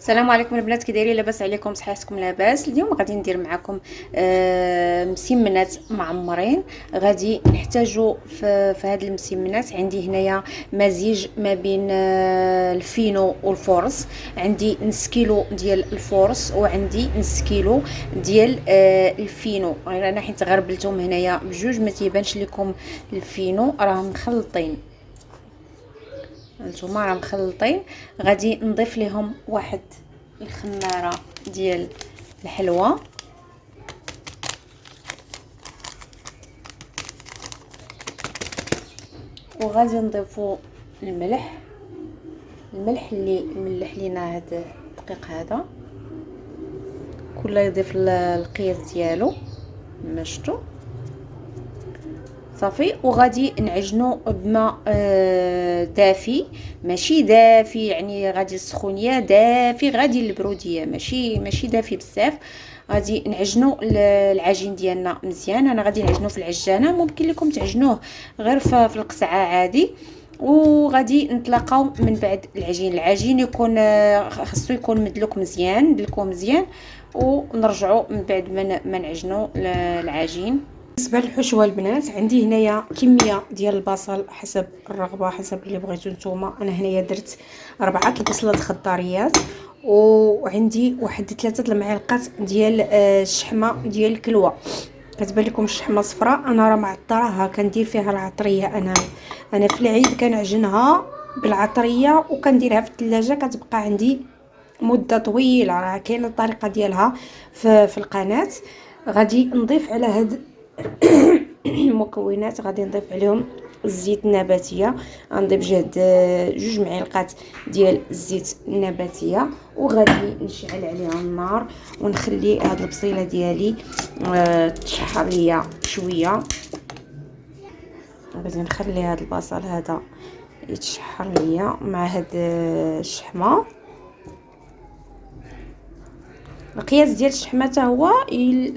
السلام عليكم البنات، كي دايرين؟ لاباس عليكم؟ صحيحتكم لاباس؟ اليوم غادي ندير معكم مسمنات معمرين. غادي نحتاجوا في هاد المسمنات. عندي هنايا مزيج ما بين الفينو والفورس. عندي نص كيلو ديال الفورس وعندي نص كيلو ديال الفينو. انا حيت غربلتهم هنايا بجوج ما تيبانش لكم الفينو، راه مخلطين. هانتوما راه مخلطين. غادي نضيف لهم واحد الخماره ديال الحلوى، وغادي نضيفو الملح اللي ملح لينا هذا الدقيق هذا. كل يضيف القياس ديالو مشتو صافي. وغادي نعجنو بماء دافي، ماشي دافي يعني غادي السخونيه دافي، غادي البروديه ماشي دافي بزاف. غادي نعجنو العجين ديالنا مزيان. انا غادي نعجنو في العجانه، ممكن لكم تعجنوه غير في القصعه عادي. وغادي نتلاقاو من بعد العجين يكون خاصو يكون مدلوك مزيان، ندلكوه مزيان ونرجعوا من بعد ما نعجنوا العجين. بالنسبه للحشوه البنات، عندي هنايا كميه ديال البصل حسب الرغبه، حسب اللي بغيتو نتوما. انا هنايا درت 4 البصلات خضاريات، وعندي واحد 3 المعالق ديال الشحمه ديال الكلوه. كتبان لكم الشحمه صفراء، انا راه معطراها كندير فيها العطريه. انا في العيد كنعجنها بالعطريه وكنديرها في الثلاجه، كتبقى عندي مده طويله. راه كاينه الطريقه ديالها في القناه. غادي نضيف على هاد المكونات، غادي نضيف عليهم الزيت النباتيه. غنضيف جوج معالق ديال الزيت النباتيه، وغادي نشعل عليها النار ونخلي هاد البصيله ديالي تشحر ليا شويه. غادي نخلي هاد البصل هذا يتشحر ليا مع هاد الشحمه. القياس ديال الشحمه حتى هو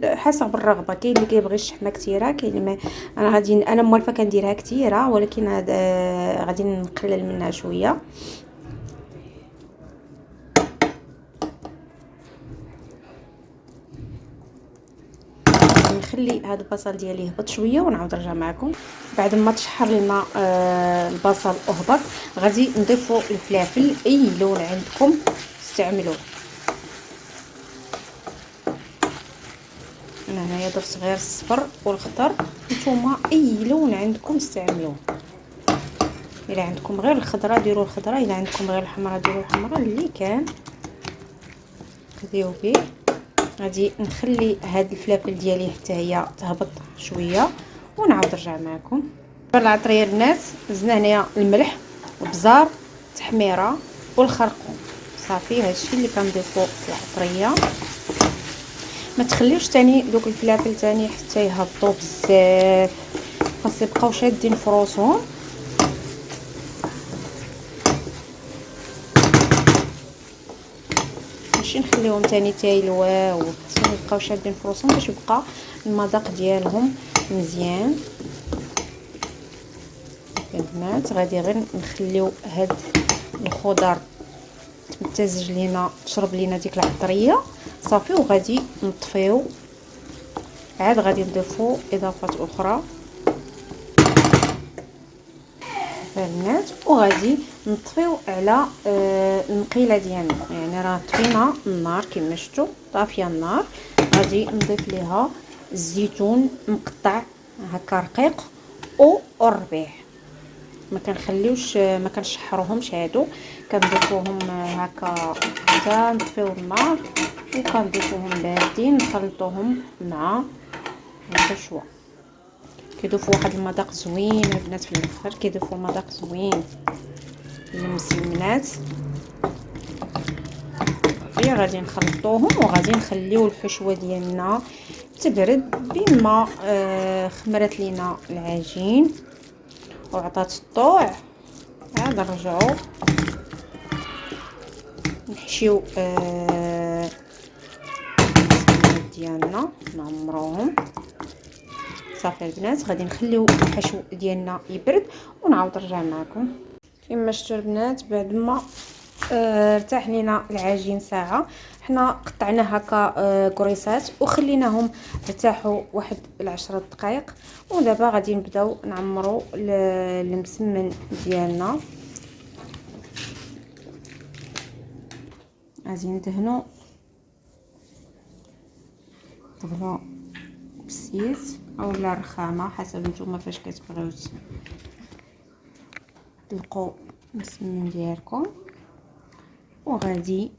حسب الرغبه، كاين اللي كيبغي الشحمه كثيره، كاين اللي انا موالفه كنديرها كثيره، ولكن غادي نقلل منها شويه. نخلي هذا البصل ديالي يهبط شويه ونعاود نرجع معكم بعد ما تشحر لنا البصل وهبط. غادي نضيفوا الفلافل، اي لون عندكم استعملوه. انا هنايا درت غير الصفر والخضر، نتوما اي لون عندكم استعملوه. الا عندكم غير الخضراء ديروا الخضراء، الا عندكم غير الحمراء ديروا الحمراء، اللي كان خديو به. غادي نخلي هاد الفلافل ديالي حتى هي تهبط شويه ونعاود نرجع معكم. العطريه البنات زدنا هنايا الملح والبزار التحميره والخرقوم صافي. هادشي اللي كنضيفو في العطريه. ما تخليوش تاني دوك الفلافل تاني حتى يهبطوا بزاف، خاص يبقاو شادين فروسهم. ماشي نخليهم تاني تايلواو، خاصهم يبقاو شادين فروسهم باش يبقى المذاق ديالهم مزيان. البنات غادي غير نخليو هاد الخضر تمتزج لينا، تشرب لينا ديك العطريه صافي. وغادي نطفيو، عاد غادي نضيفو اضافات اخرى البنات، وغادي نطفيو على المقيله ديالنا. يعني راه طفينا النار كما شفتوا، طافيه النار. غادي نضيف ليها الزيتون مقطع هكا رقيق والربيع. ما كنخليوش ما كنشحروهمش هادو، كنضيفوهم هكا حتى نطفيو النار، وكنضيفوهم باردين نخلطوهم مع الحشوه. كيضيفوا واحد المذاق زوين البنات في الاخر، كيضيفوا مذاق زوين للمسمنات. غادي نخلطوهم وغادي نخليو الحشوه ديالنا تبرد. بين ما خمرت لينا العجين وعطات الطوع، عاد نرجعو نحشيو ديالنا نعمروهم صافي. البنات غادي نخليو الحشو ديالنا يبرد ونعاود نرجع معكم. كما شفتوا البنات بعد ما ارتاح لينا العجين ساعه. حنا قطعناه هكا كريسات وخليناهم ارتاحوا واحد 10 دقائق. ودابا غادي نبداو نعمروا المسمن ديالنا. غادي ندهنوا طبله بالزيت اولا الرخامه حسب نتوما فاش كتبغيو تلقوا المسمن ديالكم. وغادي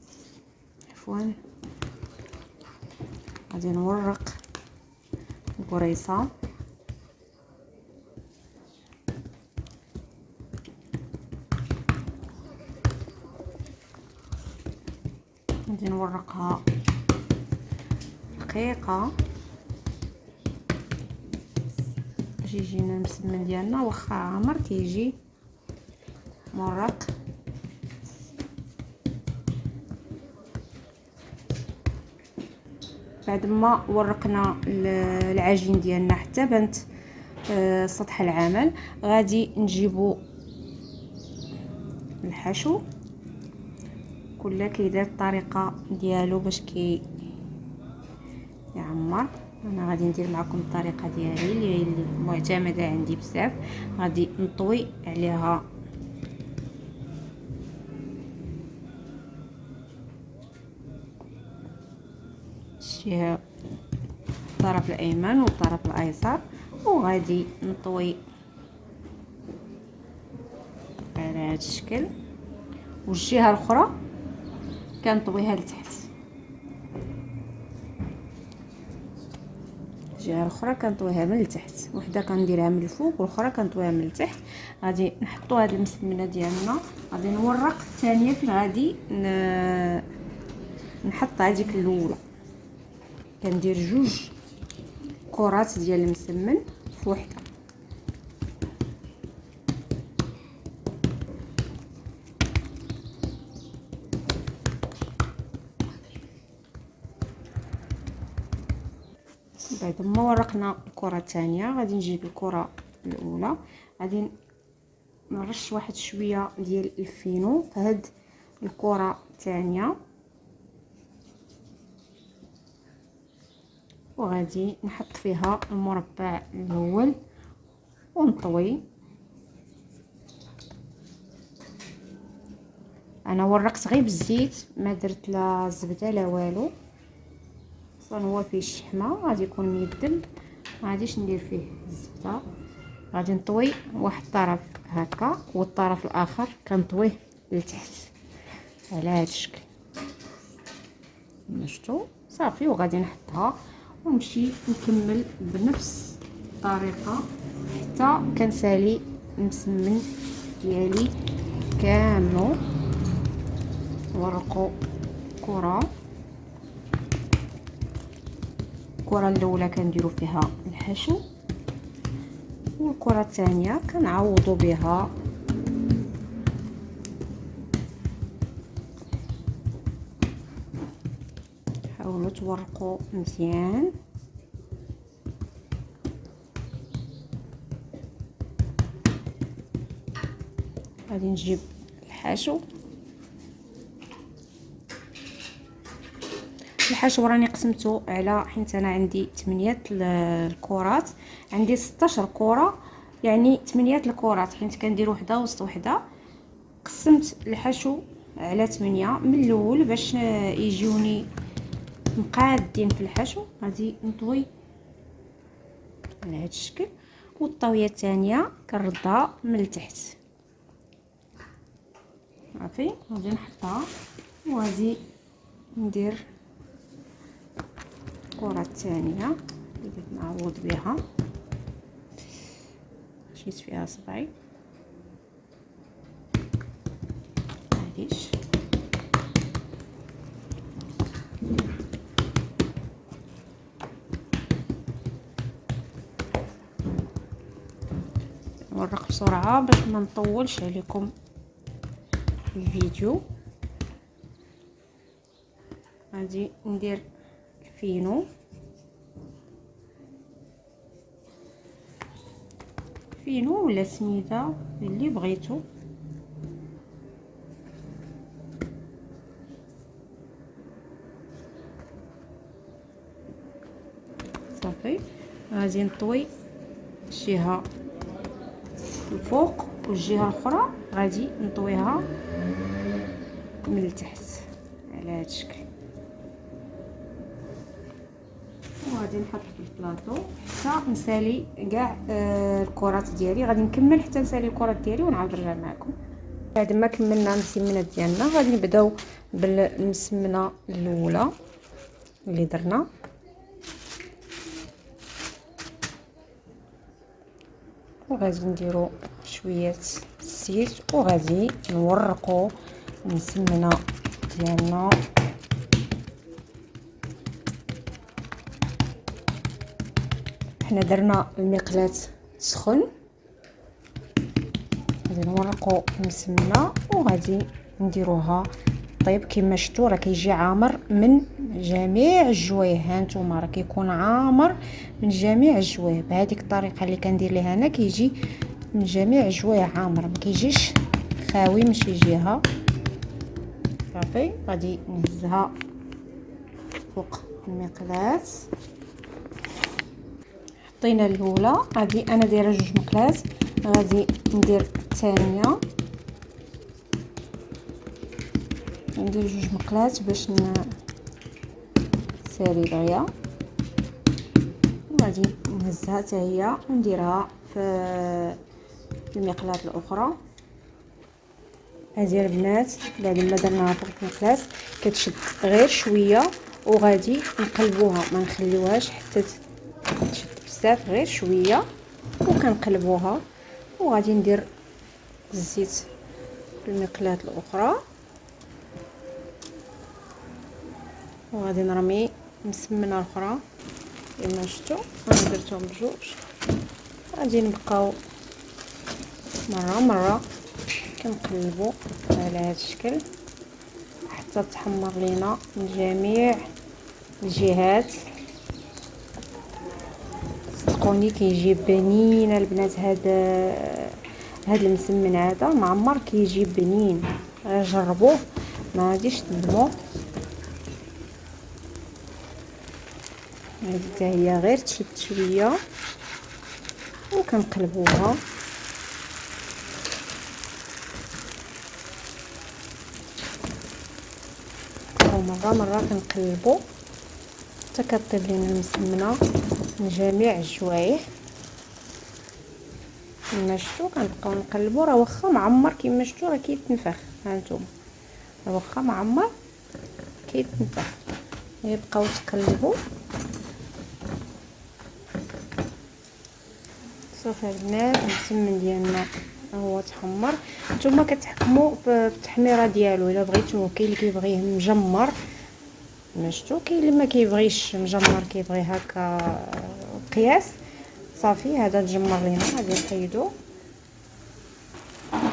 غادي نورق القريصه غادي نورقها دقيقه باش يجينا المسمن ديالنا واخا عامر كيجي مرق. بعد ما ورقنا العجين ديالنا حتى بانت سطح العمل، غادي نجيبو الحشو. كل كيدير الطريقه ديالو باش يعمر. انا غادي ندير معكم الطريقه ديالي اللي معتمده عندي بزاف. غادي نطوي عليها شي الطرف الايمن والطرف الايسر، وغادي نطوي على هذا الشكل، والجهه الاخرى كنطويها لتحت. الجهه الاخرى كنطويها من التحت، وحده كنديرها من الفوق والاخرى كنطويها من التحت. غادي نحطوا هذه المسمنه ديالنا. غادي نورق الثانيه فين غادي نحط هذيك الاولى. كندير جوج كرات ديال المسمن في وحده. بعد ما ورقنا الكره الثانيه غادي نجيب الكره الاولى، غادي نرش واحد شويه ديال الفينو في هاد الكره الثانيه، وغادي نحط فيها المربع الاول ونطوي. انا ورقت غير بالزيت، ما درت لا الزبده لا والو، اصلا هو فيه الشحمه غادي يكون ميدل، ما غاديش ندير فيه الزبده. غادي نطوي واحد الطرف هكا والطرف الاخر كنطويه لتحت على هذا الشكل. شفتوا صافي. وغادي نحطها ونمشي نكمل بنفس الطريقه حتى كنسالي المسمن ديالي كامل. نورقوا الكره الاولى كنديروا فيها الحشو، والكره الثانيه كنعوضوا بها حاولوا تورقوا مزيان. غادي نجيب الحشو. الحشو راني قسمته على، حيت انا عندي 8 الكرات، عندي 16 كره، يعني 8 الكرات، حيت كندير وحده وسط وحده. قسمت الحشو على 8 من الاول باش يجوني مقادين في الحشو. غادي نطوي على هذا الشكل، والطاويه الثانيه كنردها من التحت صافي. غادي نحطها وغادي ندير الكره الثانيه اللي بغيت نعوض بها. مشيت فيها صبعي معليش. نورق بسرعه باش ما نطولش عليكم الفيديو. غادي ندير الفينو ولا سميده اللي بغيتو. صافي. غادي نطوي الجهه الفوق والجهه الاخرى غادي نطويها من التحت على هذا الشكل. وغادي نحط في البلاطو حتى نسالي كاع الكرات ديالي. غادي نكمل حتى نسالي الكرات ديالي ونعاود نرجع معكم. بعد ما كملنا المسمنات ديالنا غادي نبداو بالمسمنه الاولى اللي درنا. وغادي نديرو شويه الزيت وغادي نورقو المسمنه ديالنا. حنا درنا المقلاة سخن، غادي نورقو المسمنه وغادي نديروها طيب. كما شفتوا راه كيجي عامر من جميع الجوايه. ها نتوما راه كيكون عامر من جميع الجوايه. بهذيك الطريقه اللي كندير ليها انا كيجي من جميع الجوايه عامر، ما كيجيش خاوي من شي جهه. صافي غادي نهزها فوق المقلاة. حطينا الاولى، غادي انا دايره 2 مقلاة، غادي ندير الثانيه، ندير 2 مقلاة باش نسالي دغيا. وغادي نهزها حتى هي ونديرها في المقلاة الاخرى. هذه البنات بعد ما درناها فوق المقلاة كتشد غير شويه وغادي نقلبوها، ما نخليوهاش حتى تشد بزاف، غير شويه وكنقلبوها. وغادي ندير الزيت في المقلاة الاخرى وغادي نرمي مسمنه اخرى كما شفتوا. انا درتهم بجوج. غادي نبقاو مره كنقلبوا على هذا الشكل حتى تحمر لينا من جميع الجهات. صدقوني كيجي بنين البنات. هذا المسمن هذا معمر كيجي بنين، جربوه ما غاديش تندموا. هذه حتى هي غير تشد شويه وكنقلبوها. مره كنقلبوا حتى كطيب لينا المسمنه من جميع الجوايه. كما شفتوا كنبقاو نقلبوا. راه واخا معمر كما شفتوا راه كيتنفخ. ها نتوما راه واخا معمر كيتنفخ. يبقاو تقلبوا. صافي البنات المسمن ديالنا هو تحمر. نتوما كتحكموا في التحميره ديالو الا بغيتوه. كاين اللي كيبغيه مجمر ما شفتوا، كاين اللي ما كيبغيش مجمر كيبغي هكا قياس. صافي هذا تجمر لينا غادي نحيدو.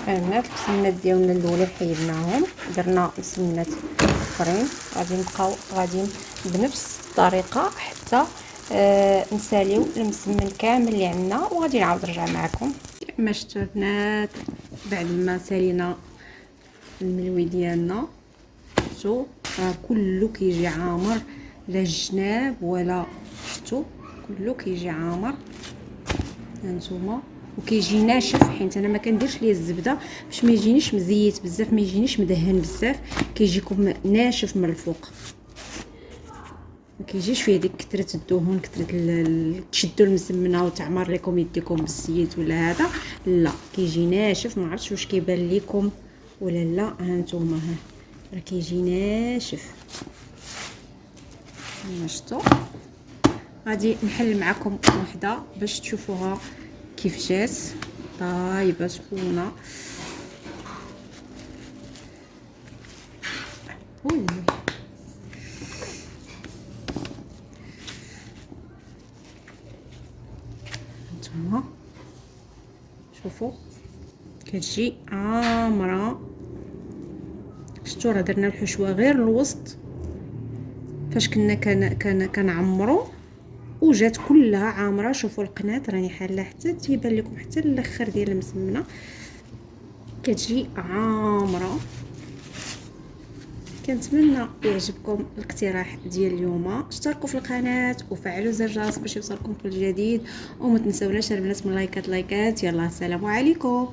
البنات المسمنات ديالنا الاولى حيدناهم، درنا مسمنات اخرين. غادي نبقاو غاديين بنفس الطريقه حتى نساليو المسمن كامل اللي عندنا وغادي نعاود نرجع معكم. كما شفتوا البنات بعد ما سالينا الملوي ديالنا شفتوا راه كله كيجي عامر، لا الجناب ولا شفتوا كله كيجي عامر. هانتوما وكيجي ناشف، حيت انا ما كنديرش ليه الزبده باش ما يجينيش مزيت بزاف، ما يجينيش مدهن بزاف، كيجيكم ناشف من الفوق، ما كيجيش فيه ديك كثره الدهون، كثره تشدوا المسمنه وتعمر لكم يديكم بالزيت ولا هذا. لا كيجي ناشف. ما عرفتش واش كيبان لكم ولا لا. هانتوما راه كيجي ناشف. شفتوا غادي نحل معكم وحده باش تشوفوها كيف جات طايبه سخونه. هانتوما شوفوا كتجي عامره. شفتوا راه درنا الحشوه غير الوسط فاش كنا كنعمروا وجات كلها عامره. شوفوا القناه راني حاله حتى تيبان لكم حتى الاخر ديال المسمنه كتجي عامره كنتمنى يعجبكم الاقتراح ديال اليوم. اشتركوا في القناه وفعلوا زر الجرس باش يوصلكم كل جديد، وما تنساوناش البنات من لايكات. يلا السلام عليكم.